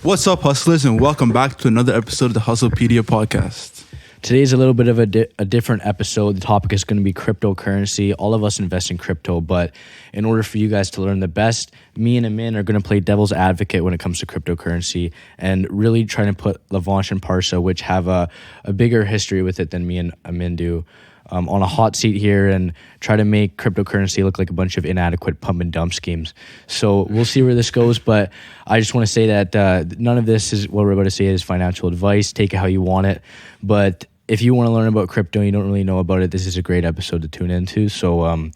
What's up, hustlers, and welcome back to another episode of the HustlePedia podcast. Today's a little bit of a different episode. The topic is going to be cryptocurrency. All of us invest in crypto, but in order for you guys to learn the best, me and Amin are going to play devil's advocate when it comes to cryptocurrency and really trying to put Lavansh and Parsa, which have a bigger history with it than me and Amin do, on a hot seat here and try to make cryptocurrency look like a bunch of inadequate pump and dump schemes. So we'll see where this goes, but I just want to say that none of this is what we're about to say is financial advice. Take it how you want it, but if you want to learn about crypto and you don't really know about it, this is a great episode to tune into. So I'm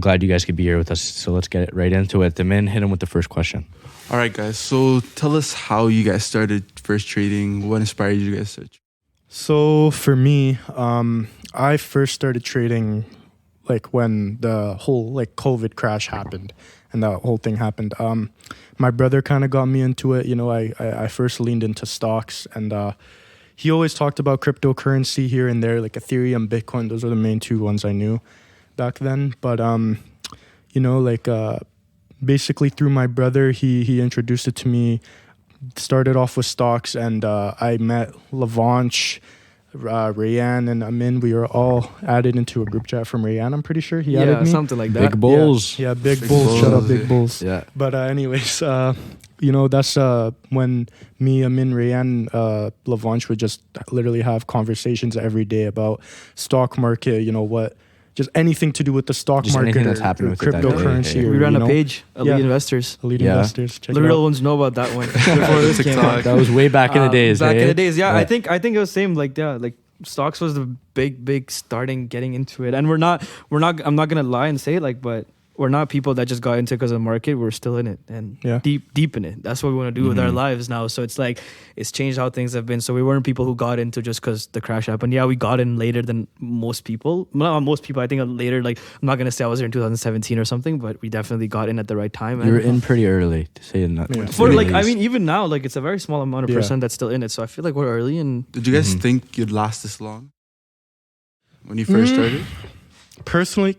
glad you guys could be here with us. So let's get right into it. Amin, hit him with the first question. All right, guys. So tell us how you guys started first trading. What inspired you guys to start? So for me, I first started trading like when the whole like COVID crash happened and that whole thing happened. My brother kind of got me into it. You know, I first leaned into stocks and he always talked about cryptocurrency here and there, like Ethereum, Bitcoin. Those are the main two ones I knew back then. But, you know, like basically through my brother, he introduced it to me, started off with stocks, and I met Lavansh, Rayan, and Amin. We were all added into a group chat from Rayan, I'm pretty sure. He added me. Something like that. Big Bulls. Yeah, Big Bulls. Shut up, Big Bulls. Yeah. But anyways, you know, that's when me, Amin, Rayan, Lavansh would just literally have conversations every day about stock market, you know, just anything to do with the stock Just market anything that's or happening with it that day. cryptocurrency. Okay. Or, We ran you a know, page, Elite Investors. Elite Yeah. Investors. Check The it real out. ones know about that one before this came out. That was way back in the days. Back eh? in the days, yeah. Yeah. I think it was same. Like stocks was the big starting getting into it, and we're not. I'm not gonna lie and say it, like, but we're not people that just got into it because of the market. We're still in it and deep in it. That's what we want to do with our lives now. So it's like it's changed how things have been. So we weren't people who got into just because the crash happened. Yeah, we got in later than most people. Not most people. I think later. Like I'm not gonna say I was here in 2017 or something, but we definitely got in at the right time. You were in pretty early to say that. Yeah. For like, I mean, even now, like it's a very small amount of percent that's still in it. So I feel like we're early and. Did you guys think you'd last this long when you first started? Personally,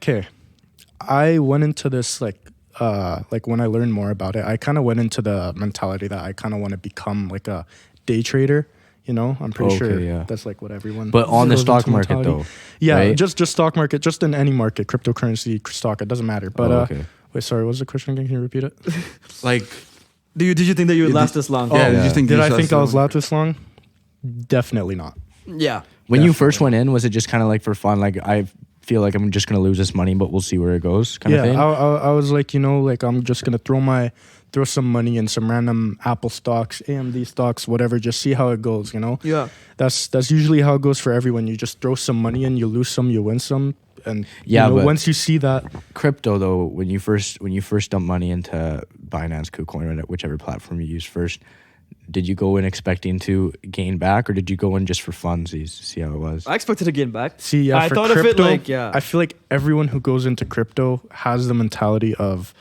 I went into this like when I learned more about it, I kind of went into the mentality that I kind of want to become like a day trader. You know, I'm pretty sure that's like what everyone. But on the goes stock into market mentality. though. Yeah, right? just stock market, just in any market, cryptocurrency, stock, it doesn't matter. But wait, sorry, what was the question again? Can you repeat it? Like, Did you think that you would last this long? Did you think? Did I think I was last this long? Definitely not. Yeah. When you first went in, was it just kind of like for fun? Like I feel like I'm just gonna lose this money, but we'll see where it goes, kind of thing. I was like, you know, like I'm just gonna throw some money in some random Apple stocks, AMD stocks, whatever. Just see how it goes. You know. Yeah. That's usually how it goes for everyone. You just throw some money in, you lose some, you win some, and Yeah, you know, but once you see that, crypto though, when you first dump money into Binance, KuCoin, or whichever platform you use first, did you go in expecting to gain back, or did you go in just for funsies to see how it was? I expected to gain back. see, yeah, I for thought crypto, of it like, yeah. I feel like everyone who goes into crypto has the mentality of,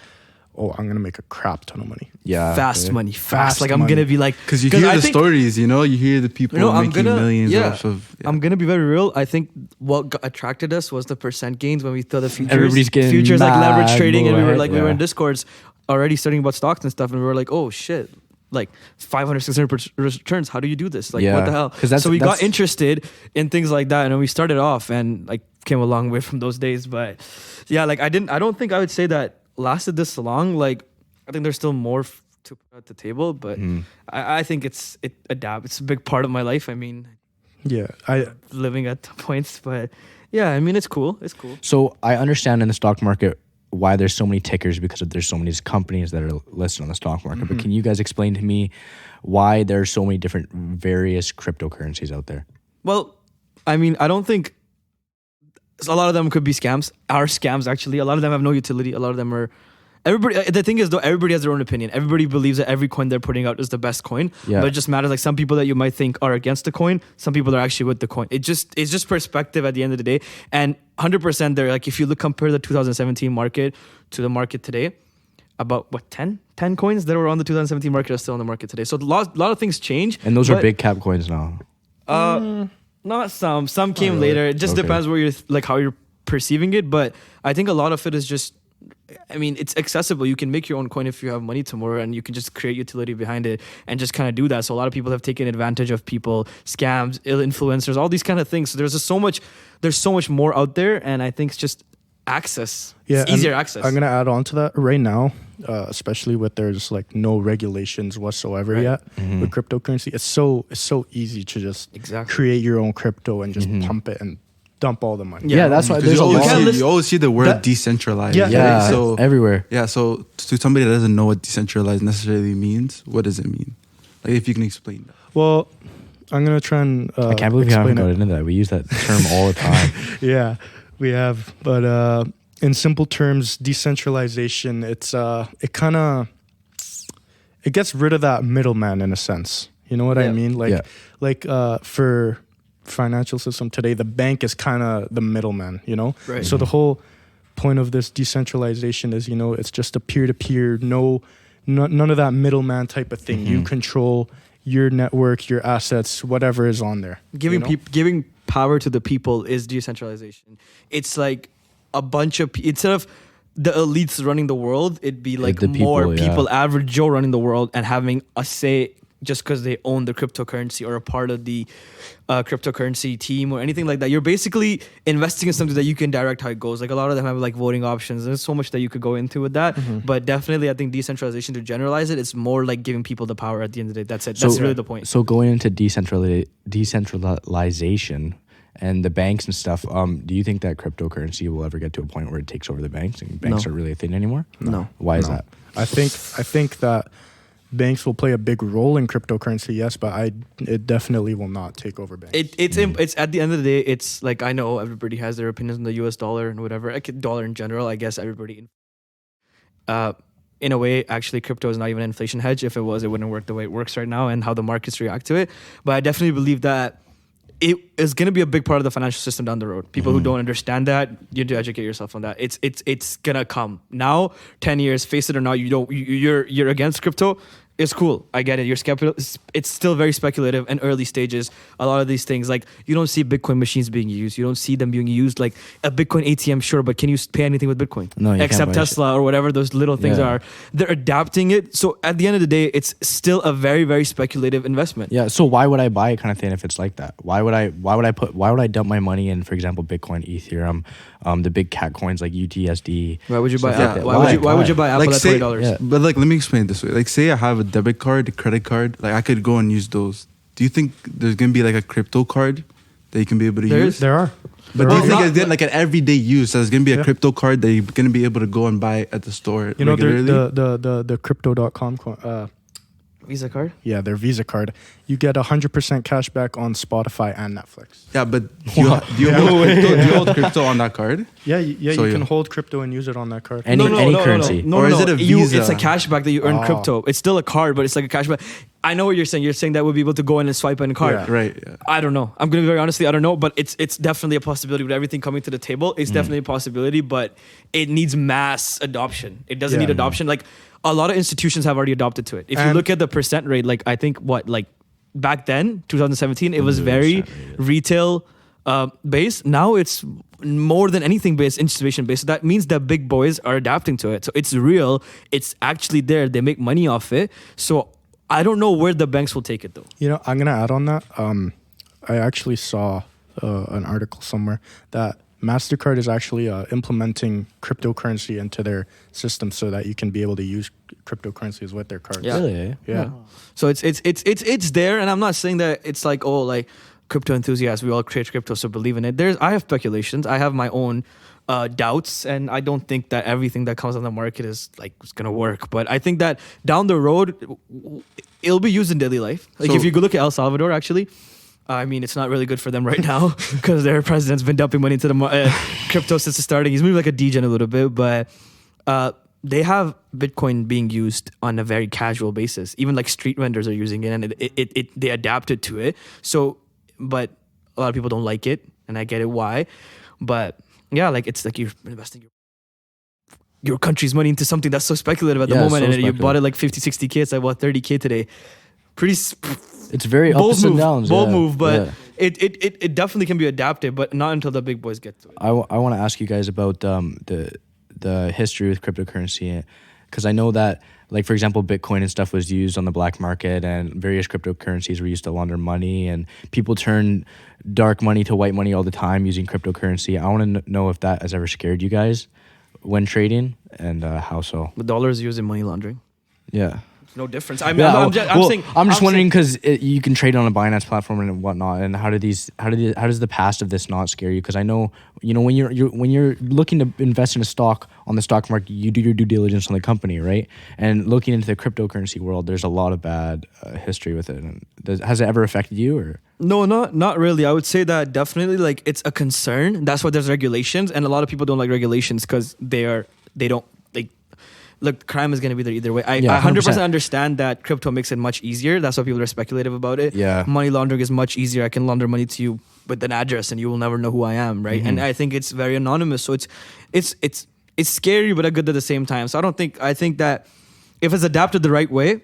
oh, I'm gonna make a crap ton of money. Yeah, Fast money. Fast Like I'm money. gonna be like, Because you hear I the think- stories, you know, you hear the people making millions off of. Yeah. I'm gonna be very real. I think what attracted us was the percent gains when we thought the futures. Everybody's getting futures like mad, leverage trading, and we were right? like, we were in Discords already studying about stocks and stuff, and we were like, oh shit. Like 500, 600 returns. How do you do this? Like, what the hell? So we got interested in things like that, and then we started off and like came a long way from those days. But yeah, like I don't think I would say that lasted this long. Like I think there's still more to put at the table, but I think it adapts. It's a big part of my life. I mean, Yeah, living at points, but yeah, I mean, it's cool. It's cool. So I understand in the stock market why there's so many tickers, because there's so many companies that are listed on the stock market. But can you guys explain to me why there's so many different various cryptocurrencies out there? Well, I mean, I don't think a lot of them could be scams. Are scams actually? A lot of them have no utility. A lot of them are. Everybody. The thing is, though, everybody has their own opinion. Everybody believes that every coin they're putting out is the best coin. Yeah. But it just matters. Like some people that you might think are against the coin, some people are actually with the coin. It's just perspective at the end of the day. And 100%, they're like, if you compare the 2017 market to the market today, about what 10 coins that were on the 2017 market are still on the market today. So a lot of things change. And those are big cap coins now. Not some. Some came later. It just depends where you're like how you're perceiving it. But I think a lot of it is just I mean, it's accessible. You can make your own coin if you have money tomorrow, and you can just create utility behind it and just kind of do that. So a lot of people have taken advantage of people, scams, ill influencers, all these kind of things. So there's so much more out there, and I think it's just access. Yeah, it's easier access. I'm gonna add on to that right now, especially with there's like no regulations whatsoever yet with cryptocurrency. It's so easy to just create your own crypto and just pump it and dump all the money. Yeah, that's why there's you always see the word decentralized. Yeah, right? So everywhere. Yeah, so to somebody that doesn't know what decentralized necessarily means, what does it mean? Like, if you can explain that. Well, I'm gonna try and I can't believe we haven't got into that. We use that term all the time. Yeah, we have. But in simple terms, decentralization, it gets rid of that middleman in a sense. You know what I mean? Like for financial system today, the bank is kind of the middleman, you know? Right. So the whole point of this decentralization is, you know, it's just a peer-to-peer, none of that middleman type of thing. You control your network, your assets, whatever is on there. Giving power to the people is decentralization. It's like a bunch of instead of the elites running the world, it'd be like more people, average Joe running the world and having a say just because they own the cryptocurrency or a part of the cryptocurrency team or anything like that. You're basically investing in something that you can direct how it goes. Like a lot of them have like voting options. There's so much that you could go into with that. But definitely I think decentralization, to generalize it, it's more like giving people the power at the end of the day. That's it. That's really the point. So going into decentralization and the banks and stuff, do you think that cryptocurrency will ever get to a point where it takes over the banks and banks aren't really a thing anymore? No. Why is that? I think that banks will play a big role in cryptocurrency, yes, but it definitely will not take over banks. It's at the end of the day, it's like, I know everybody has their opinions on the US dollar and whatever. Dollar in general, I guess everybody in a way, actually, crypto is not even an inflation hedge. If it was, it wouldn't work the way it works right now and how the markets react to it. But I definitely believe that it is going to be a big part of the financial system down the road. People who don't understand that, you need to educate yourself on that. It's gonna come now. 10 years, face it or not, you're against crypto. It's cool. I get it. You're skeptical. It's still very speculative and early stages. A lot of these things, like you don't see Bitcoin machines being used. You don't see them being used like a Bitcoin ATM, sure, but can you pay anything with Bitcoin? No, you except can't Tesla or whatever those little things are. They're adapting it. So at the end of the day, it's still a very, very speculative investment. Yeah. So why would I buy it kind of thing if it's like that? Why would I dump my money in, for example, Bitcoin, Ethereum, the big cat coins like UTSD? Why would you buy Apple? Why would you buy Apple at $20? Yeah. But like, let me explain it this way. Like, say I have a debit card, a credit card. Like, I could go and use those. Do you think there's gonna be like a crypto card that you can be able to use? There are. But do you think it's like an everyday use? So there's gonna be a crypto card that you're gonna be able to go and buy at the store. You know, regularly? the crypto.com. Visa card? Yeah, their Visa card. You get 100% cash back on Spotify and Netflix. Yeah, but do you hold crypto on that card? Yeah, you can hold crypto and use it on that card. Any currency. No, or is it a Visa? It's a cashback that you earn crypto. It's still a card, but it's like a cashback. I know what you're saying. You're saying that we'll be able to go in and swipe in a card. Yeah, right. Yeah. I don't know. I'm going to be very honestly, I don't know, but it's definitely a possibility with everything coming to the table. It's definitely a possibility, but it needs mass adoption. It doesn't need adoption. Like a lot of institutions have already adopted to it. If you look at the percent rate, like I think back then, 2017, it was very retail based. Now it's more than anything based, institution based. So that means that big boys are adapting to it. So it's real. It's actually there. They make money off it. So I don't know where the banks will take it though. You know, I'm gonna add on that. I actually saw an article somewhere that MasterCard is actually implementing cryptocurrency into their system so that you can be able to use cryptocurrencies with their cards. Yeah. Really? Yeah. So it's there, and I'm not saying that it's like, oh, like crypto enthusiasts, we all create crypto, so believe in it. I have speculations. I have my own doubts, and I don't think that everything that comes on the market is gonna work. But I think that down the road, it'll be used in daily life. Like if you go look at El Salvador, actually, I mean, it's not really good for them right now because their president's been dumping money into the crypto since the starting. He's moving like a degen a little bit, but they have Bitcoin being used on a very casual basis. Even like street vendors are using it, and they adapted to it. So, but a lot of people don't like it, and I get it why. But yeah, like it's like you're investing your country's money into something that's so speculative at the moment, and you bought it like 50, 60K. It's like, what, 30K today? It's very ups and downs. Bold move, but it definitely can be adapted, but not until the big boys get to it. I want to ask you guys about the history with cryptocurrency, because I know that, like, for example, Bitcoin and stuff was used on the black market, and various cryptocurrencies were used to launder money, and people turn dark money to white money all the time using cryptocurrency. I want to know if that has ever scared you guys when trading, and how so. The dollar is used in money laundering. Yeah. No difference. I'm just wondering, because you can trade on a Binance platform and whatnot. And how does the past of this not scare you? Because I know, when you're looking to invest in a stock on the stock market, you do your due diligence on the company, right? And looking into the cryptocurrency world, there's a lot of bad history with it. And has it ever affected you, or? No, not really. I would say that definitely, like, it's a concern. That's why there's regulations, and a lot of people don't like regulations because they don't. Look, crime is going to be there either way. I 100% understand that crypto makes it much easier. That's why people are speculative about it. Yeah. Money laundering is much easier. I can launder money to you with an address and you will never know who I am, right? And I think it's very anonymous. So it's scary, but good at the same time. So I think that if it's adapted the right way,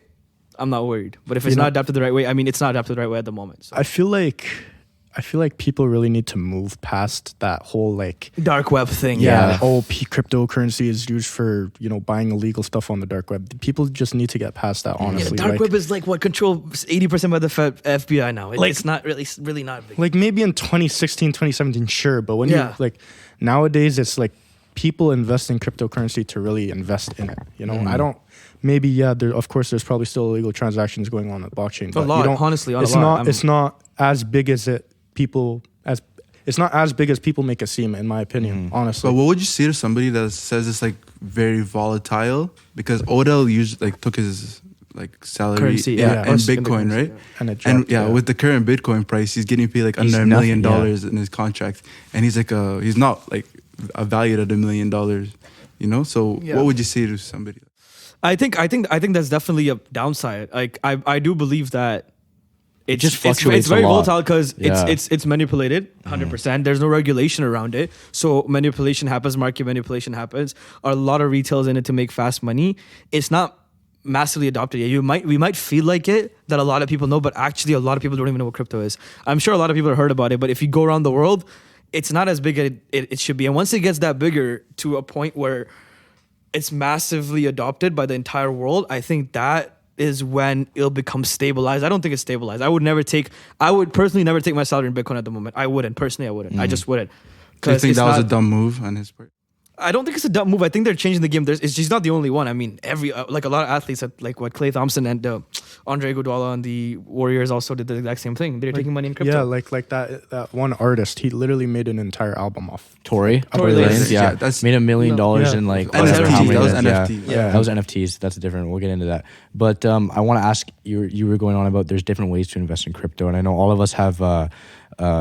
I'm not worried. But if it's not adapted the right way, I mean, it's not adapted the right way at the moment. So. I feel like people really need to move past that whole like dark web thing. Yeah. Cryptocurrency is used for, buying illegal stuff on the dark web. People just need to get past that, honestly. Yeah, the dark web is like what controlled 80% by the FBI now. It's not really not big. Like maybe in 2016, 2017, sure. But when you nowadays it's like people invest in cryptocurrency to really invest in it. I don't. Maybe of course there's probably still illegal transactions going on the blockchain. But honestly, it's not as big as it's not as big as people make it seem, in my opinion, honestly. But what would you say to somebody that says it's like very volatile? Because Odell usually took his salary currency, in Bitcoin, right? And it dropped, with the current Bitcoin price, he's getting paid under $1 million in his contract, and he's he's not valued at $1 million, So what would you say to somebody? I think that's definitely a downside. I do believe that it just fluctuates. It's very a lot. volatile because it's manipulated 100%. There's no regulation around it, so manipulation happens. Market manipulation happens. A lot of retail's in it to make fast money. It's not massively adopted yet. We might feel like it, that a lot of people know, but actually a lot of people don't even know what crypto is. I'm sure a lot of people have heard about it, but if you go around the world, it's not as big as it should be. And once it gets that bigger to a point where it's massively adopted by the entire world, I think that is when it'll become stabilized. I don't think it's stabilized. I would personally never take my salary in Bitcoin at the moment. I wouldn't. I just wouldn't. Do you think that was a dumb move on his part? I don't think it's a dumb move. I think they're changing the game. She's not the only one. I mean, a lot of athletes, Klay Thompson and Andre Iguodala and the Warriors also did the exact same thing. They're taking money in crypto. Yeah, like that one artist. He literally made an entire album off Tory Lanez. Yeah, that's made $1 million in NFTs. That was NFTs. Yeah, that was NFTs. That's different. We'll get into that. But I want to ask you were going on about there's different ways to invest in crypto, and I know all of us have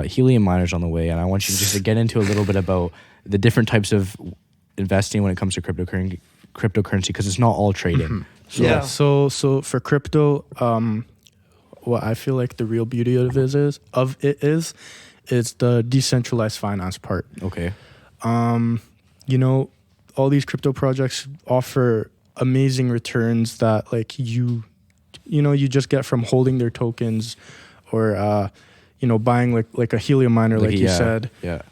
helium miners on the way, and I want you just to get into a little bit about the different types of investing when it comes to cryptocurrency, because it's not all trading. So for crypto, what I feel like the real beauty of it is the decentralized finance part. Okay. All these crypto projects offer amazing returns that you just get from holding their tokens or buying like a helium miner, like you said. Yeah.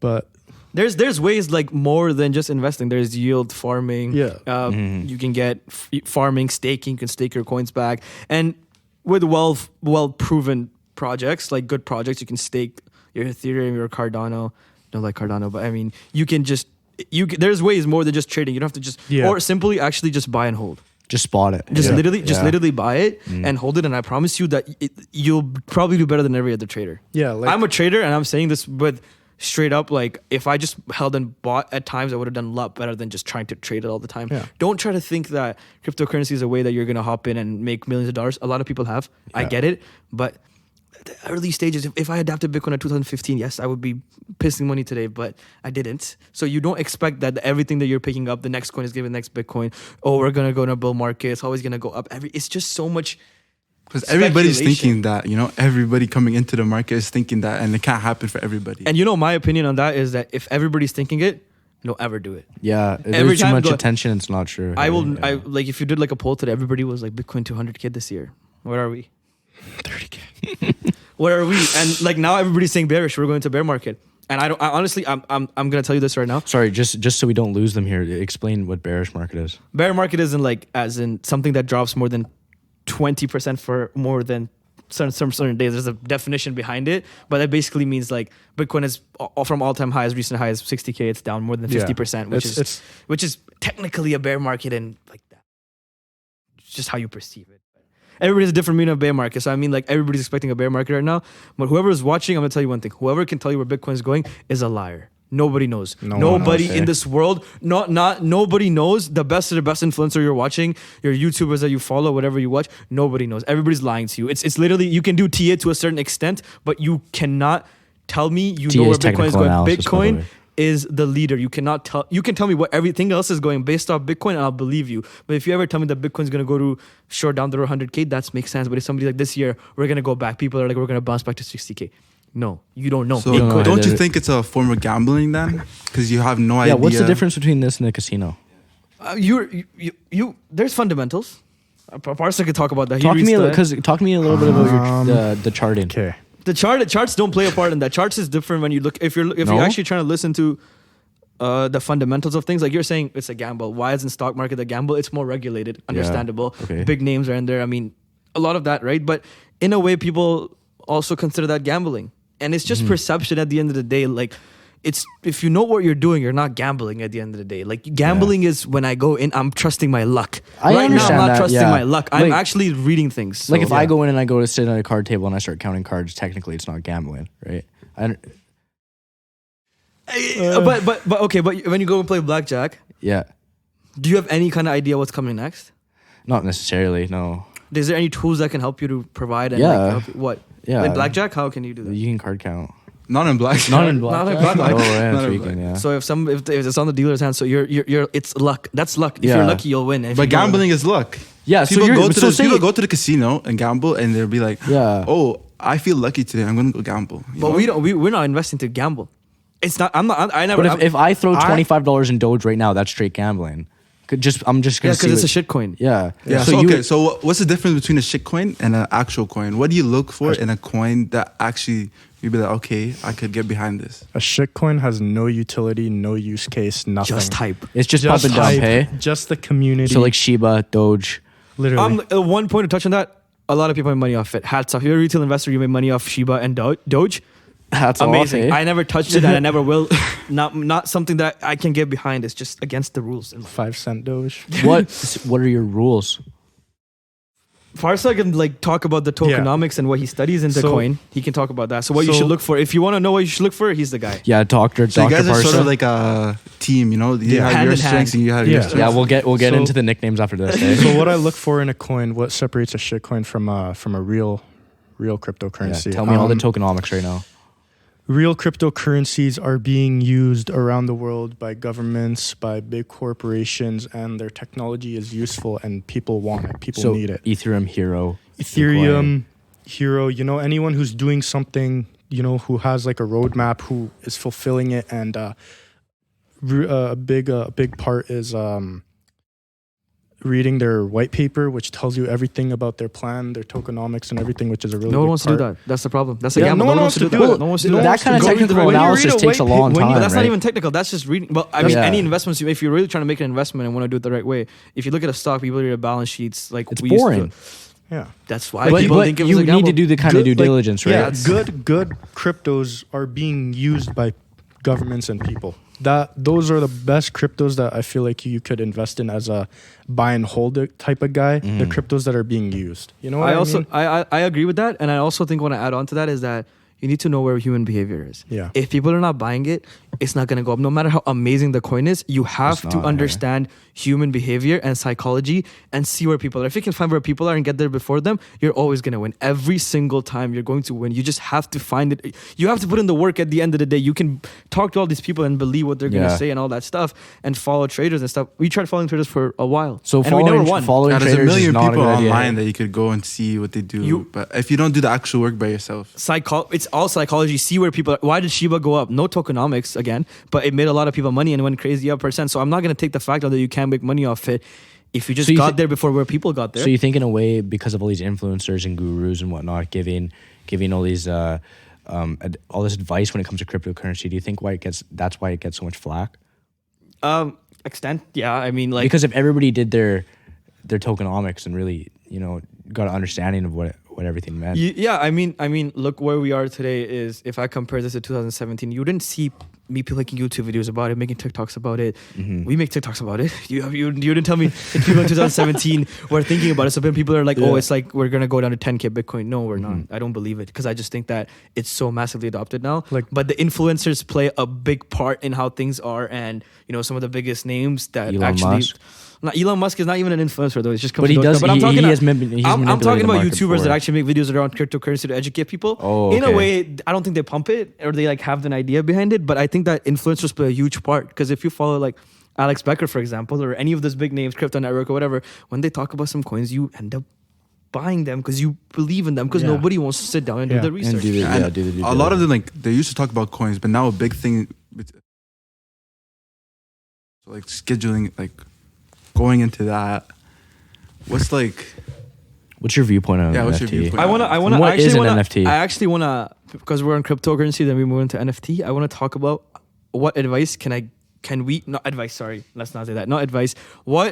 But there's ways more than just investing. There's yield farming. Yeah. You can get farming, staking. You can stake your coins back, and with well proven projects, good projects, you can stake your Ethereum, your Cardano. Don't like Cardano, but I mean, you can there's ways more than just trading. You don't have to just or simply actually just buy and hold. Just spot it. Literally buy it and hold it, and I promise you that you'll probably do better than every other trader. Yeah, I'm a trader, and I'm saying this with straight up, if I just held and bought at times, I would have done a lot better than just trying to trade it all the time. Yeah. Don't try to think that cryptocurrency is a way that you're going to hop in and make millions of dollars. A lot of people have. Yeah. I get it. But the early stages, if I adapted Bitcoin in 2015, yes, I would be pissing money today, but I didn't. So you don't expect that everything that you're picking up, the next coin is giving the next Bitcoin. Oh, we're going to go in a bull market. It's always going to go up. It's just so much. Because everybody's thinking that, everybody coming into the market is thinking that, and it can't happen for everybody. And my opinion on that is that if everybody's thinking it, don't ever do it. Yeah, there's too much attention. It's not true. If you did a poll today, everybody was Bitcoin 200K this year. Where are we? 30K. Where are we? And now everybody's saying bearish. We're going to bear market. And I honestly, I'm gonna tell you this right now. Sorry, just so we don't lose them here. Explain what bearish market is. Bear market isn't like as in something that drops more than 20% for more than certain days. There's a definition behind it, but that basically means like Bitcoin is from all-time highs, recent highs 60K. It's down more than 50%, which is technically a bear market, and like that. It's just how you perceive it. Everybody has a different meaning of bear market. So I mean, like everybody's expecting a bear market right now. But whoever is watching, I'm gonna tell you one thing: whoever can tell you where Bitcoin is going is a liar. Nobody knows. Nobody in this world, nobody knows. The best of the best influencer you're watching, your YouTubers that you follow, whatever you watch, nobody knows. Everybody's lying to you. It's literally, you can do TA to a certain extent, but you cannot tell me know where Bitcoin is going. Bitcoin is the leader. You can tell me what everything else is going based off Bitcoin, and I'll believe you. But if you ever tell me that Bitcoin's gonna go to short down the road 100K, that makes sense. But if somebody like this year, we're gonna go back. People are like, we're gonna bounce back to 60K. No, you don't know. So don't you think it's a form of gambling then? Because you have no idea. Yeah, what's the difference between this and the casino? There's fundamentals. Parsa could talk about that. Talk to me a little bit about the charting. Okay. The charts don't play a part in that. Charts is different when you look. If you're actually trying to listen to the fundamentals of things, like you're saying, it's a gamble. Why isn't stock market a gamble? It's more regulated, understandable. Yeah. Okay. Big names are in there. I mean, a lot of that, right? But in a way, people also consider that gambling, and it's just perception at the end of the day. Like, it's, if you know what you're doing, you're not gambling at the end of the day. Like, gambling is when I go in, I'm trusting my luck. Right now, I'm not trusting my luck. I'm actually reading things. So, like, if I go in and I go to sit at a card table and I start counting cards, technically it's not gambling, right? But when you go and play blackjack, yeah, do you have any kind of idea what's coming next? Not necessarily, no. Is there any tools that can help you to provide? And what? Yeah. In blackjack, how can you do that? You can card count. Not in blackjack. Not in blackjack. Not Yeah. So if it's on the dealer's hand, so it's luck. That's luck. If you're lucky, you'll win. But gambling is luck. Yeah. People go to the casino and gamble, and they'll be like, "Oh, I feel lucky today. I'm gonna go gamble." But we're not investing to gamble. It's not. I never. But if I throw $25 in Doge right now, that's straight gambling. I'm just gonna because it's a shit coin. Yeah. So what's the difference between a shit coin and an actual coin? What do you look for in a coin that actually you'd be like, okay, I could get behind this? A shit coin has no utility, no use case, nothing. Just hype. It's just up and down, hey? Just the community. So like Shiba, Doge. Literally. One point to touch on that. A lot of people make money off it. Hats off. If you're a retail investor, you make money off Shiba and Doge. That's amazing. Off, eh? I never touched it and I never will. Not something that I can get behind. It's just against the rules. 5-cent Doge. What are your rules? Farsa can like talk about the tokenomics and what he studies in the coin. He can talk about that. So what you should look for. If you want to know what you should look for, he's the guy. Yeah, Dr. So you guys are Parsa. sort of like a team, you know? You have hand your in strengths hand. and you have your strengths. Yeah, we'll get into the nicknames after this. Eh? So what I look for in a coin, what separates a shit coin from a real cryptocurrency? Yeah, tell me all the tokenomics right now. Real cryptocurrencies are being used around the world by governments, by big corporations, and their technology is useful and people want it. People need it. Ethereum, Hero, Hero, you know, anyone who's doing something, you know, who has like a roadmap, who is fulfilling it, and a big part is reading their white paper, which tells you everything about their plan, their tokenomics, and everything, which is a really no one big wants part. to do that. That's the problem. That's a gamble. No one wants to do that. No one wants to do that. That kind of technical analysis takes a long time. But that's right? not even technical. That's just reading. Well, I mean, any investments, if you're really trying to make an investment and want to do it the right way, if you look at a stock, people read balance sheets. Like it's boring. Yeah, that's why people think it was a gamble. You need to do the kind of due diligence, right? Yeah, good cryptos are being used by governments and people. Those are the best cryptos that I feel like you could invest in as a buy and hold type of guy. The cryptos that are being used. You know what I mean? I agree with that, and I also think what I add on to that is that you need to know where human behavior is. Yeah. If people are not buying it, it's not gonna go up. No matter how amazing the coin is, you have to understand human behavior and psychology and see where people are. If you can find where people are and get there before them, you're always gonna win. Every single time you're going to win. You just have to find it. You have to put in the work at the end of the day. You can talk to all these people and believe what they're gonna say and all that stuff and follow traders and stuff. We tried following traders for a while. So and we never won. There's a million people online that you could go and see what they do. But if you don't do the actual work by yourself. It's all psychology. See where people are. Why did Shiba go up? No tokenomics again, but it made a lot of people money and went crazy up %. So I'm not going to take the fact that you can't make money off it if you just got there before where people got there. So you think in a way, because of all these influencers and gurus and whatnot, giving all these all this advice when it comes to cryptocurrency. Do you think that's why it gets so much flack? Extent, yeah. I mean, like, because if everybody did their tokenomics and really, got an understanding of what everything meant. Yeah, I mean, look where we are today. Is if I compare this to 2017, you didn't see me making YouTube videos about it, making TikToks about it. We make TikToks about it. You didn't tell me that people in 2017 were thinking about it. So then people are like, oh, it's like we're gonna go down to 10K Bitcoin. No, we're not. I don't believe it, because I just think that it's so massively adopted now. But the influencers play a big part in how things are, and some of the biggest names that Elon Musk is not even an influencer though. It's just but he does. But I'm talking about YouTubers that actually make videos around cryptocurrency to educate people. In a way, I don't think they pump it or they like have an idea behind it. But I think that influencers play a huge part, because if you follow like Alex Becker, for example, or any of those big names, Crypto Network or whatever, when they talk about some coins, you end up buying them because you believe in them, because nobody wants to sit down and do the research. A lot of them, like, they used to talk about coins, but now a big thing, like scheduling, like going into that. What's your viewpoint on what's NFT? your viewpoint? I actually wanna, because we're on cryptocurrency, then we move into NFT. I want to talk about what advice not advice, sorry, let's not say that. Not advice.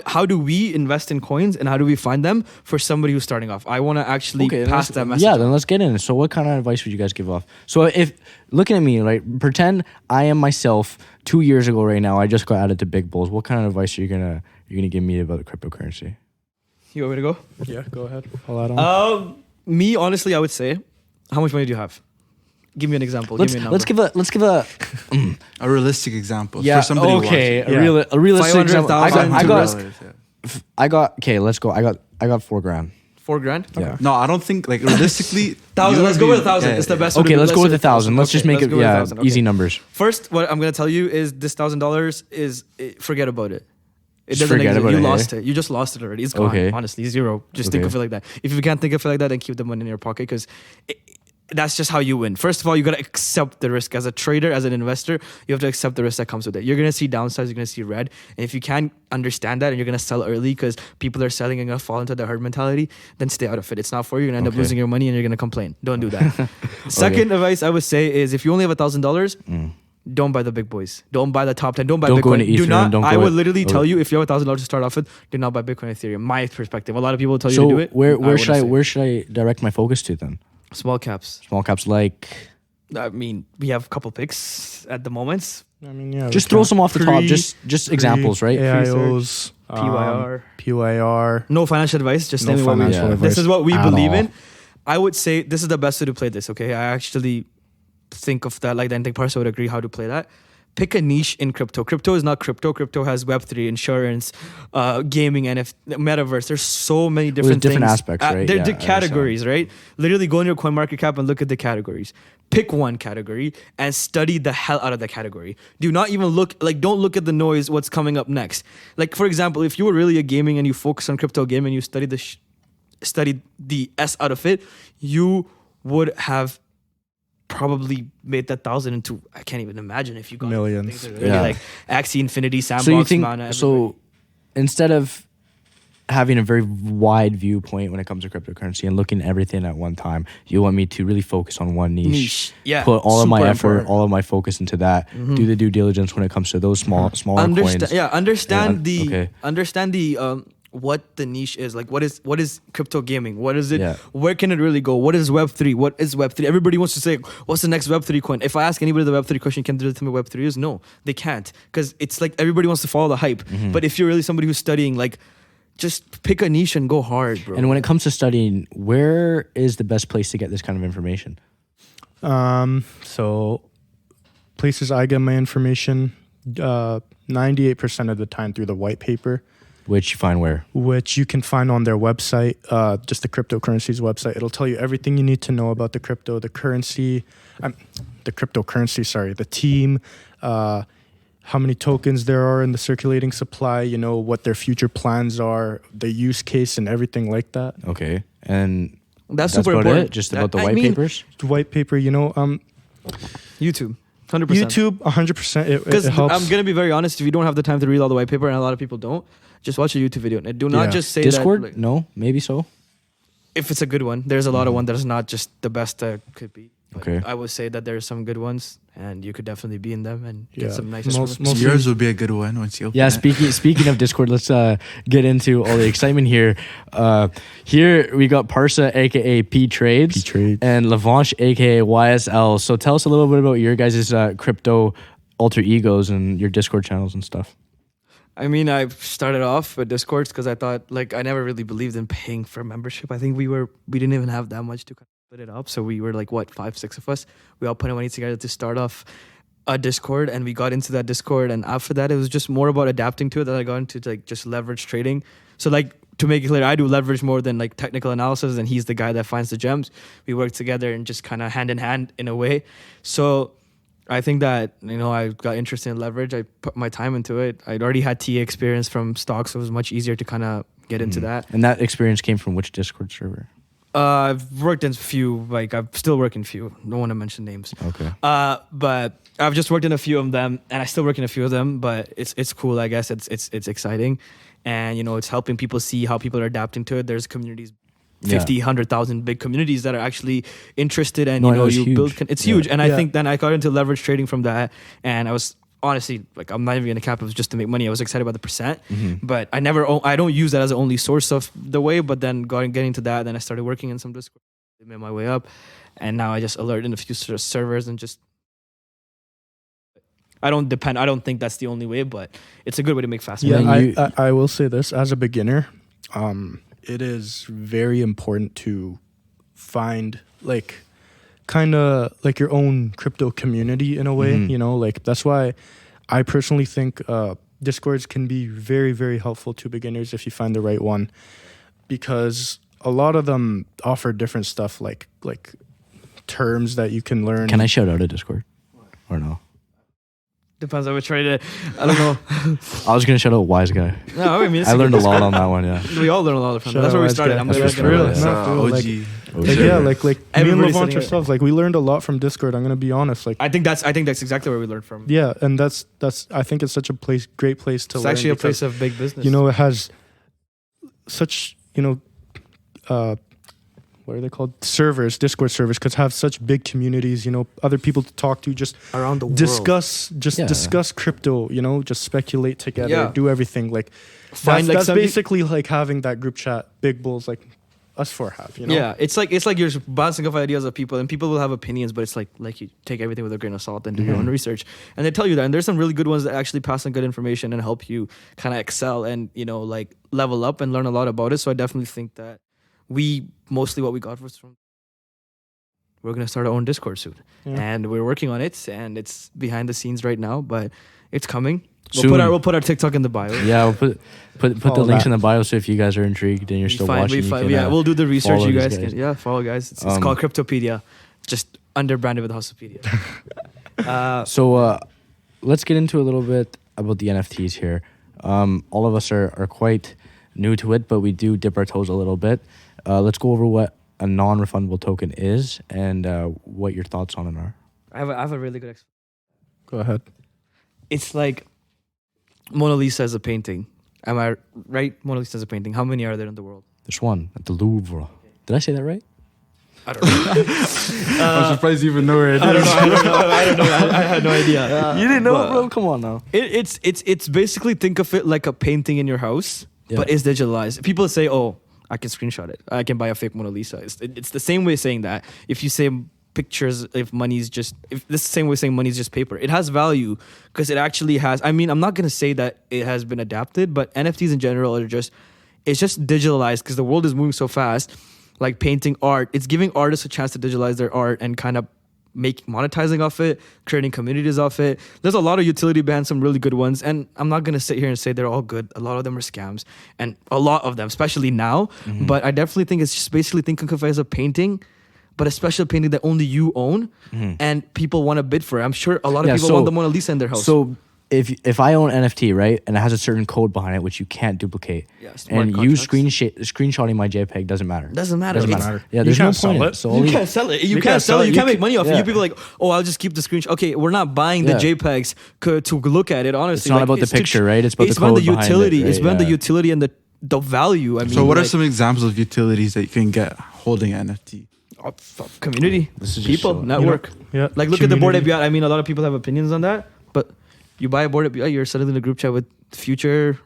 How do we invest in coins, and how do we find them for somebody who's starting off? I want to actually pass that message. Yeah, then let's get in. So what kind of advice would you guys give off? So if, looking at me, right, pretend I am myself 2 years ago right now, I just got added to Big Bulls. What kind of advice are you gonna give me about cryptocurrency? You want me to go? Yeah, go ahead. I'll add on. Me, honestly, I would say, how much money do you have? Give me an example. Give me a number. Let's give a a realistic example. Yeah. For somebody okay. watching. A realistic example. I got. Okay. Let's go. I got $4,000. $4,000? Yeah. No, I don't think, like, realistically. 1,000. Let's go with 1,000. It's the best. Okay, let's go with 1,000. Let's just make it easy numbers. First, what I'm gonna tell you is this $1,000 is forget about it. It Just doesn't forget exist. about You it, lost it. You just lost it already. It's gone. Okay. Honestly, zero. Just think of it like that. If you can't think of it like that, then keep the money in your pocket, because that's just how you win. First of all, you gotta accept the risk as a trader, as an investor. You have to accept the risk that comes with it. You're gonna see downsides. You're gonna see red, and if you can't understand that, and you're gonna sell early because people are selling and gonna fall into the herd mentality, then stay out of it. It's not for you. You're gonna end up losing your money, and you're gonna complain. Don't do that. Second advice I would say is, if you only have $1,000. Don't buy the big boys. Don't buy the top 10. Don't buy Bitcoin. Go into Ethereum. I would literally tell you, if you have $1,000 to start off with, do not buy Bitcoin and Ethereum. My perspective. A lot of people tell you to do it. Where should I direct my focus to then? Small caps. Small caps, like. I mean, we have a couple picks at the moment. I mean, yeah. Just throw some off the top. Just examples, right? AIOs, PYR. No financial advice. Just no financial advice. This is what we believe in. I would say this is the best way to play this. Okay, I actually think of that like that. I think Parsa would agree how to play that. Pick a niche in crypto. Crypto is not crypto. Crypto has Web3, insurance, gaming, NFT, metaverse. There's so many different things. Aspects, right? They're categories, right? Literally go on your CoinMarketCap and look at the categories. Pick one category and study the hell out of the category. Do not even don't look at the noise, what's coming up next. Like, for example, if you were really a gaming and you focus on crypto gaming and you study the S out of it, you would have probably made that 1,000 into, I can't even imagine if you got millions. Really like Axie Infinity, Sandbox, so you think, Mana. So instead of having a very wide viewpoint when it comes to cryptocurrency and looking at everything at one time, you want me to really focus on one niche. Yeah. Put all of my effort, all of my focus into that. Do the due diligence when it comes to those smaller coins. Yeah, understand the what the niche is. Like, what is crypto gaming? What is it? Yeah. Where can it really go? What is Web3? What is Web3? Everybody wants to say, what's the next Web3 coin? If I ask anybody the Web3 question, can they tell me what Web3 is? No, they can't. Because it's like everybody wants to follow the hype. But if you're really somebody who's studying, like, just pick a niche and go hard, bro. And when it comes to studying, where is the best place to get this kind of information? So places I get my information, 98% of the time through the white paper. Which you find where? Which you can find on their website, just the cryptocurrency's website. It'll tell you everything you need to know about the crypto, the currency, the cryptocurrency, sorry, the team, how many tokens there are in the circulating supply, you know, what their future plans are, the use case and everything like that. Okay. And that's super about important. It? Just about the white papers? The white paper, you know, YouTube. 100%. YouTube, 100%. It helps. I'm going to be very honest. If you don't have the time to read all the white paper, and a lot of people don't, just watch a YouTube video. And do not just say Discord? that. No, maybe so. if it's a good one. There's a lot of one that is not just the best that could be. But Okay. I would say that there's some good ones, and you could definitely be in them and get Yeah. some nice. Most Yours would be a good one once you open Yeah, it. speaking of Discord, let's get into all the excitement here. Here we got Parsa, aka P Trades, and Lavansh, aka YSL. So tell us a little bit about your guys' crypto alter egos and your Discord channels and stuff. I mean, I started off with Discords because I thought, like, I never really believed in paying for membership. I think we didn't even have that much to kind of split it up. So we were like, what, 5, 6 of us? We all put our money together to start off a Discord, and we got into that Discord. And after that, it was just more about adapting to it that I got into, like, just leverage trading. So, like, to make it clear, I do leverage more than like technical analysis, and he's the guy that finds the gems. We work together and just kind of hand in hand in a way. So I think that, you know, I got interested in leverage. I put my time into it. I'd already had TA experience from stocks, so it was much easier to kind of get into that. And that experience came from which Discord server? I've worked in few, like I'm still working few. Don't want to mention names. Okay. But I've just worked in a few of them, and I still work in a few of them. But it's cool, I guess. It's exciting, and you know, it's helping people see how people are adapting to it. There's communities. 50, 100,000 big communities that are actually interested, and it's huge. And I think then I got into leverage trading from that, and I was honestly, like, I'm not even gonna cap it, was just to make money. I was excited about the percent, but I don't use that as the only source of the way. But then getting to that, then I started working in some Discord, made my way up, and now I just alert in a few servers and just. I don't think that's the only way, but it's a good way to make fast money. Yeah, I will say this as a beginner. It is very important to find like kind of like your own crypto community in a way, you know, like that's why I personally think Discords can be very, very helpful to beginners if you find the right one, because a lot of them offer different stuff like terms that you can learn. Can I shout out a Discord or no? Depends on which trade. I don't know. I was gonna shout out Wise Guy. No, I mean, I learned a lot on that one. Yeah. We all learn a lot from that. That's where we started. I'm That's gonna real. real. OG. Like me and Everybody's Lavansh sitting ourselves, like we learned a lot from Discord. I'm gonna be honest. Like I think that's exactly where we learned from. yeah, and that's I think it's such a great place to learn. It's actually a place of big business. You know, it has such, you know, what are they called? Servers, Discord servers, because have such big communities, you know, other people to talk to, just around the world. Discuss crypto, you know, just speculate together, do everything. Like that's basically like having that group chat, big bulls like us four have, you know? Yeah, it's like you're bouncing off ideas of people, and people will have opinions, but it's like you take everything with a grain of salt and do your own research. And they tell you that, and there's some really good ones that actually pass on good information and help you kind of excel and, you know, like level up and learn a lot about it. So I definitely think that mostly what we got was from, we're going to start our own Discord soon. Yeah. And we're working on it, and it's behind the scenes right now, but it's coming. We'll put our TikTok in the bio. Yeah, we'll put the links in the bio, so if you guys are intrigued and you're still watching, we'll do the research. You guys can follow guys. It's called HustlePedia, just under branded with HustlePedia. So let's get into a little bit about the NFTs here. All of us are quite new to it, but we do dip our toes a little bit. Let's go over what a non-refundable token is and what your thoughts on it are. I have a really good explanation. Go ahead. It's like Mona Lisa is a painting. Am I right? Mona Lisa is a painting. How many are there in the world? There's one at the Louvre. Did I say that right? I don't know. I'm surprised you even know where it is. I don't know. I had no idea. You didn't know, bro? Come on now. It's basically, think of it like a painting in your house, but it's digitalized. People say, oh, I can screenshot it. I can buy a fake Mona Lisa. It's the same way of saying that. If you say pictures, if this is the same way of saying money is just paper, it has value because it actually has. I mean, I'm not gonna say that it has been adapted, but NFTs in general it's just digitalized because the world is moving so fast. Like painting art, it's giving artists a chance to digitalize their art and kind of monetizing off it, creating communities off it. There's a lot of utility bands, some really good ones, and I'm not gonna sit here and say they're all good. A lot of them are scams, and a lot of them, especially now. But I definitely think it's just basically thinking of it as a painting, but a special painting that only you own, and people want to bid for it. I'm sure a lot of people want the Mona Lisa in their house. So if I own NFT, right, and it has a certain code behind it which you can't duplicate, and you screenshotting my JPEG doesn't matter. Doesn't matter. Yeah, there's no point in it. So you can't sell it. You can't sell it. You can't make money off it. You people are like, oh, I'll just keep the screenshot. Okay, we're not buying the JPEGs to look at it. Honestly, it's not about the picture, right? It's about the code behind it. It's about the utility and the the value. I mean, so what are some examples of utilities that you can get holding an NFT? Community, This is people, network. Yeah. Like look at the board API. I mean, a lot of people have opinions on that, but you buy a board API, you're suddenly in a group chat with Future,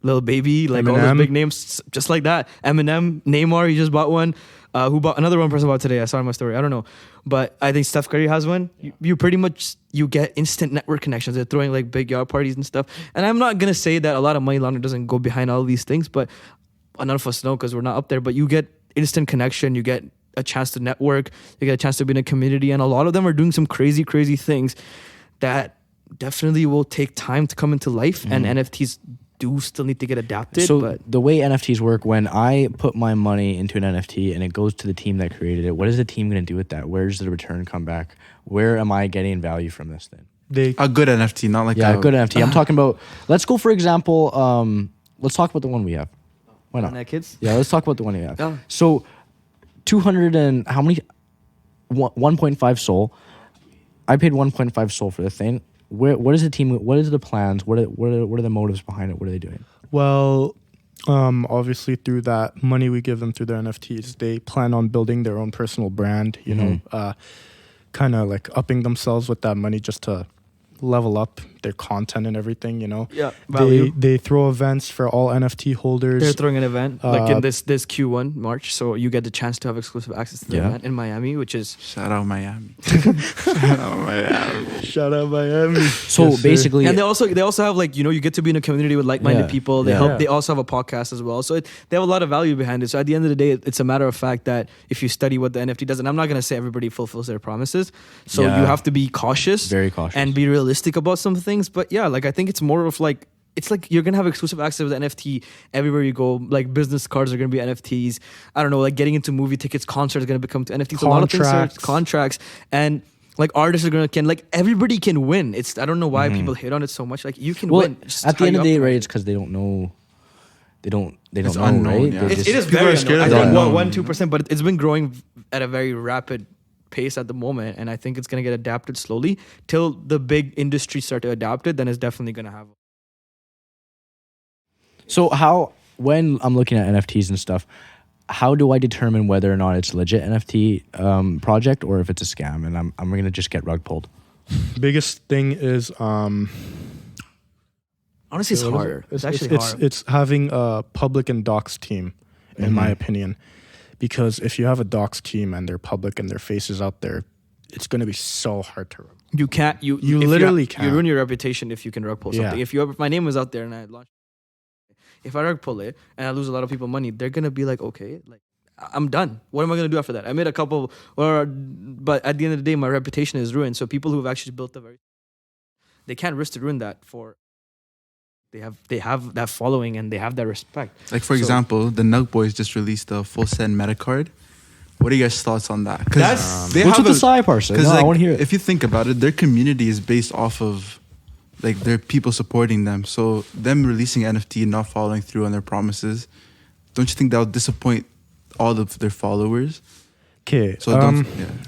Lil Baby, like all those big names, just like that. Eminem, Neymar, he just bought one. Who bought another one person bought today? I saw in my story. I don't know, but I think Steph Curry has one. You pretty much you get instant network connections. They're throwing like big yard parties and stuff. And I'm not gonna say that a lot of money laundering doesn't go behind all these things, but none of us know because we're not up there. But you get instant connection. You get a chance to network. You get a chance to be in a community, and a lot of them are doing some crazy things that definitely will take time to come into life. And NFTs do still need to get adapted. So but the way NFTs work, when I put my money into an NFT and it goes to the team that created it, what is the team going to do with that? Where does the return come back? Where am I getting value from this thing? A good NFT, not like a good NFT. I'm talking about. Let's go for example. Let's talk about the one we have. Why not? kids? Yeah, let's talk about the one we have. Oh. So 200 and how many? 1.5 Sol. I paid 1.5 Sol for the thing. What is the team? What is the plans? What are the motives behind it? What are they doing? Well, obviously through that money we give them through their NFTs, they plan on building their own personal brand. You know, kind of like upping themselves with that money just to level up their content and everything. You know, they throw events for all NFT holders. They're throwing an event like in this Q1 March, so you get the chance to have exclusive access to the event in Miami, which is shout out Miami. Shout out Miami. So basically, and they also have like, you know, you get to be in a community with like-minded people. They help. They also have a podcast as well, so they have a lot of value behind it. So at the end of the day, it's a matter of fact that if you study what the NFT does, and I'm not gonna say everybody fulfills their promises, so you have to be cautious, very cautious, and be realistic about some things. But yeah, like I think it's more of like, it's like you're gonna have exclusive access with NFT everywhere you go. Like business cards are gonna be NFTs. I don't know, like getting into movie tickets, concerts are gonna become NFTs. A lot of things are contracts, and like artists are gonna like everybody can win. It's I don't know why people hate on it so much. Like you can win. At the end of the day, right? It's because they don't know. They don't know, unknown, right? Yeah. It is very unknown. I think 1-2%, but it's been growing at a very rapid pace at the moment, and I think it's gonna get adapted slowly till the big industries start to adapt it. Then it's definitely gonna have. So when I'm looking at NFTs and stuff, how do I determine whether or not it's a legit NFT project or if it's a scam? And I'm gonna just get rug pulled. Biggest thing is honestly, it's harder. It's actually hard. It's having a public and docs team, in my opinion. Because if you have a docs team and they're public and their face is out there, it's going to be so hard to rug. You can't. You literally can't. You ruin your reputation if you can rug pull something. If my name was out there and I launched, if I rug pull it and I lose a lot of people money, they're gonna be like, okay, like I'm done. What am I gonna do after that? I made a couple, but at the end of the day, my reputation is ruined. So people who have actually built they can't risk to ruin that for. They have that following and they have that respect. Like for example, the Nug Boys just released a full set METACARD. What are you guys' thoughts on that? What's with the Psy Parsa? No, I want to hear it. If you think about it, their community is based off of like their people supporting them. So them releasing NFT and not following through on their promises, don't you think that would disappoint all of their followers? Okay, so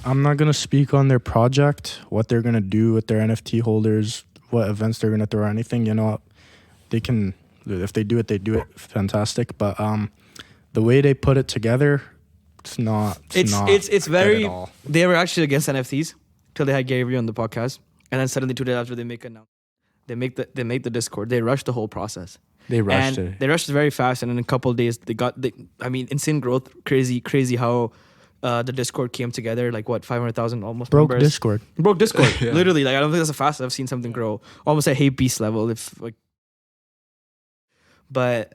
I'm not gonna speak on their project, what they're gonna do with their NFT holders, what events they're gonna throw or anything. You know. They can, if they do it, fantastic. But the way they put it together, it's not very. They were actually against NFTs till they had Gary Vee on the podcast, and then suddenly 2 days after they make the Discord. They rushed the whole process. They rushed it. They rushed it very fast, and in a couple of days insane growth, crazy how. The Discord came together, like what, 500,000 almost. Broke members. Discord, yeah. Literally. Like I don't think that's the fastest I've seen something grow. Almost at hate beast level, if like. But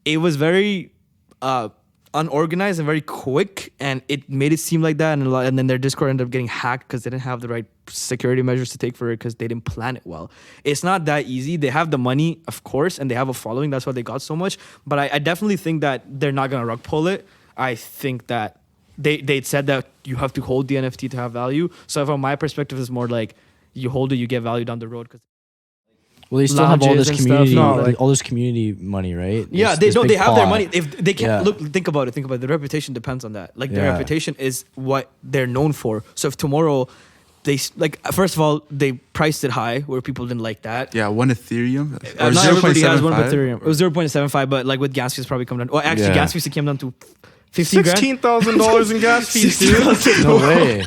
it was very unorganized and very quick, and it made it seem like that. And then their Discord ended up getting hacked because they didn't have the right security measures to take for it because they didn't plan it well. It's not that easy. They have the money, of course, and they have a following. That's why they got so much. But I definitely think that they're not gonna rug pull it. I think that they said that you have to hold the NFT to have value. So from my perspective, it's more like you hold it, you get value down the road. Well, they still have all this community, all this community money, right? Yeah, they have their money. If they can't think about it. The reputation depends on that. Like their reputation is what they're known for. So if tomorrow like first of all they priced it high where people didn't like that. Yeah, 1 Ethereum. Or Not everybody has 1 0.75. Ethereum. It was 0.75, but like with gas fees probably come down. Well, actually, gas fees came down to $16,000 in gas fees, dude. No way.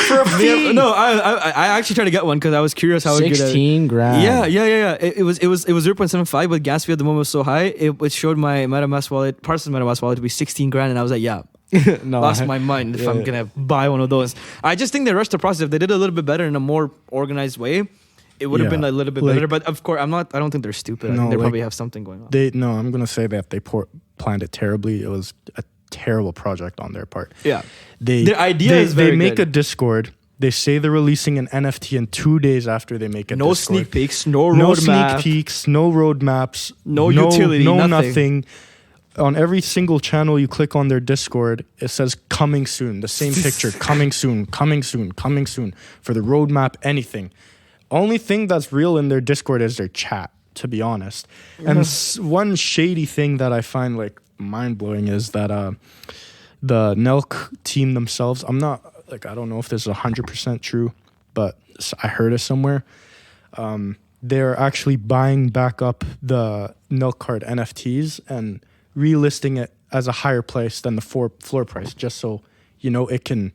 For a fee. No, I actually tried to get one because I was curious how it would 16 grand. Yeah. It was 0.75, but gas fee at the moment was so high. It showed my MetaMask wallet, Parsa's MetaMask wallet, to be 16 grand, and I was like, yeah. No, Lost my mind if I'm gonna buy one of those. I just think they rushed the process. If they did it a little bit better in a more organized way, it would have been a little bit better. But of course, I don't think they're stupid. I think they probably have something going on. I'm gonna say that they planned it terribly. It was a terrible project on their part. Yeah, their idea is very They make good. a Discord. They say they're releasing an NFT in 2 days after they make a no Discord. sneak peeks, no roadmap, sneak peeks, no roadmaps, no utility, no nothing. On every single channel you click on their Discord, it says coming soon. The same picture, coming soon, coming soon, coming soon. For the roadmap, anything. Only thing that's real in their Discord is their chat, to be honest. And one shady thing that I find like mind-blowing is that the Nelk team themselves, I don't know if this is 100% true, but I heard it somewhere. They're actually buying back up the Nelk card NFTs and relisting it as a higher price than the floor price, just so it can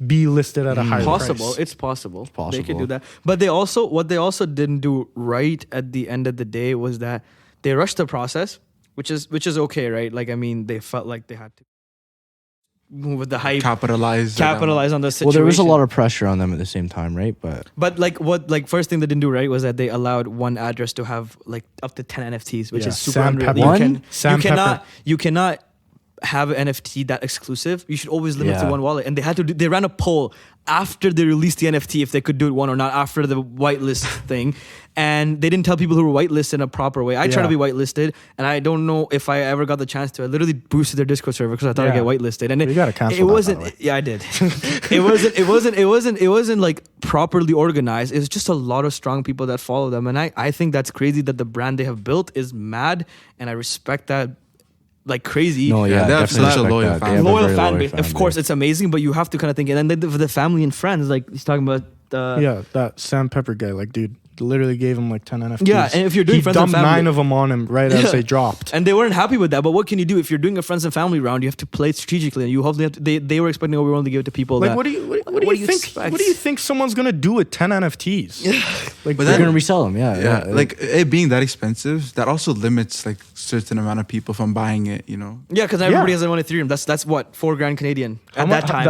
be listed at a higher price. It's possible. possible. They could do that. But what they also didn't do right at the end of the day was that they rushed the process, which is okay, right? Like, I mean, they felt like they had to move with the hype, Capitalize on the situation. Well, there was a lot of pressure on them at the same time, right? But first thing they didn't do right was that they allowed one address to have like up to 10 NFTs, which is super Sam unreal. Pepper. You cannot have an NFT that exclusive. You should always limit to Yeah. one wallet. And they ran a poll after they released the NFT if they could do it one or not after the whitelist thing. And they didn't tell people who were whitelisted in a proper way. I tried to be whitelisted, and I don't know if I ever got the chance to. I literally boosted their Discord server because I thought I'd get whitelisted. And you gotta cancel it that, wasn't. by the way. Yeah, I did. It wasn't like properly organized. It was just a lot of strong people that follow them, and I think that's crazy that the brand they have built is mad, and I respect that like crazy. no, yeah, they have definitely such a respect loyal that. They fan have a Loyal very fan loyal base. Of course, it's amazing, but you have to kind of think. And then for the family and friends, like he's talking about. That Sam Pepper guy, like, dude, literally gave him like 10 NFTs. Yeah, and if you're doing he friends and dumped family- 9 of them on him right as they dropped. And they weren't happy with that. But what can you do if you're doing a friends and family round? You have to play it strategically, and you hopefully have to, they were expecting everyone to give it to people. Like, that, what do you think? expect? What do you think someone's gonna do with 10 NFTs? Like, But They're that- gonna resell them, Yeah, like it being that expensive, that also limits like certain amount of people from buying it. Yeah, because everybody has one Ethereum. That's what $4,000 Canadian at that time.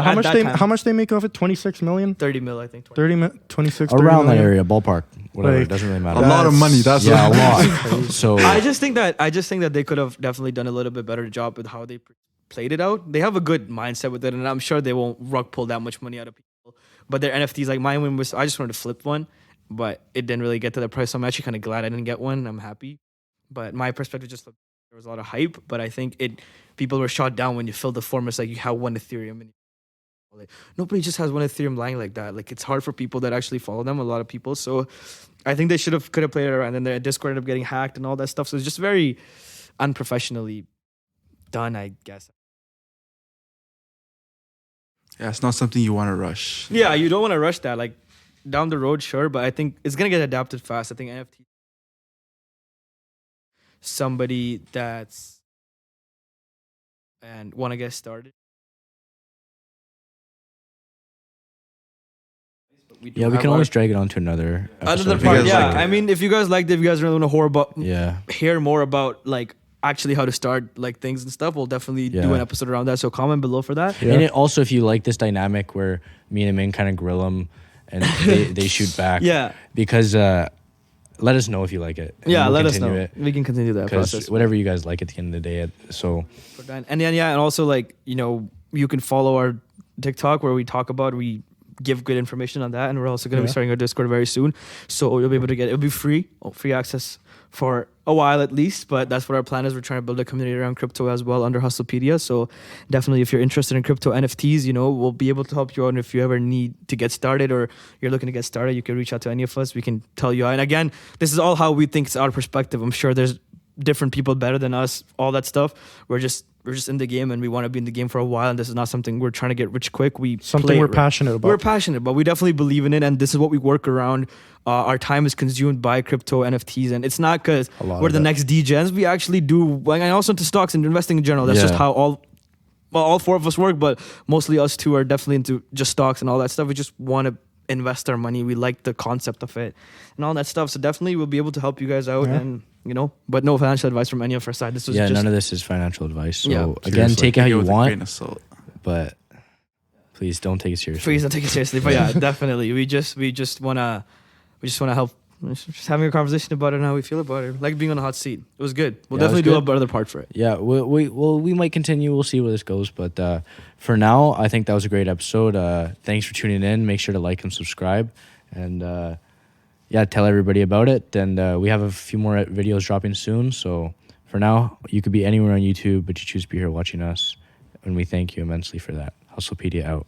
how much they make off it? 26 million, 30 mil, I think. 26 around 30 that million? area, ballpark, whatever. Like, It doesn't really A matter. lot of money. That's Yeah, a what- lot. So I just think that they could have definitely done a little bit better job with how they played it out. They have a good mindset with it, and I'm sure they won't rug pull that much money out of people. But their NFTs, like mine, I just wanted to flip one, but it didn't really get to the price. So I'm actually kind of glad I didn't get one. I'm happy, but my perspective just looked, there was a lot of hype, but I think people were shot down when you filled the form. It's like you have one Ethereum and nobody just has one Ethereum lying like that. Like, it's hard for people that actually follow them, a lot of people. So I think they could have played it around, and their Discord ended up getting hacked and all that stuff. So it's just very unprofessionally done, I guess. Yeah, it's not something you want to rush. Yeah, you don't want to rush that. Like, down the road, sure, but I think it's gonna get adapted fast. I think NFT, somebody that's and want to get started. We yeah, we can always drag it on to another episode. another if you part. guys Yeah, like it. I mean, if you guys liked it, if you guys really want to hear more about like actually how to start like things and stuff, we'll definitely do an episode around that. So comment below for that. And it also, if you like this dynamic where me and Amin kind of grill them and they shoot back. Yeah. Because let us know if you like it. And Yeah, we'll let us know. continue it. We can continue that Because process. whatever you guys like at the end of the day. So And then and also like, you can follow our TikTok where we give good information on that, and we're also going to be starting our Discord very soon, so you'll be able to it'll be free access for a while at least, but that's what our plan is. We're trying to build a community around crypto as well under HustlePedia, so definitely if you're interested in crypto NFTs, we'll be able to help you out, and if you ever need to get started or you're looking to get started, you can reach out to any of us. We can tell you, and again, this is all how we think, it's our perspective. I'm sure there's different people better than us, all that stuff. We're just in the game, and we want to be in the game for a while, and this is not something we're trying to get rich quick. We're passionate about. We're passionate, but we definitely believe in it, and this is what we work around. Our time is consumed by crypto, NFTs, and it's not because we're the next degens. We actually do, and also into stocks and investing in general. That's just how all four of us work, but mostly us two are definitely into just stocks and all that stuff. We just want to invest our money. We like the concept of it and all that stuff. So definitely we'll be able to help you guys out, and but no financial advice from any of our side. This was none of this is financial advice. So again, take it how you want, but please don't take it seriously. Please don't take it seriously. But yeah, definitely. We just wanna help. Just having a conversation about it and how we feel about it, like being on a hot seat. It was good. We'll definitely do another part for it. Yeah, we might continue. We'll see where this goes. But for now, I think that was a great episode. Thanks for tuning in. Make sure to like and subscribe, and tell everybody about it. And we have a few more videos dropping soon. So for now, you could be anywhere on YouTube, but you choose to be here watching us, and we thank you immensely for that. HustlePedia out.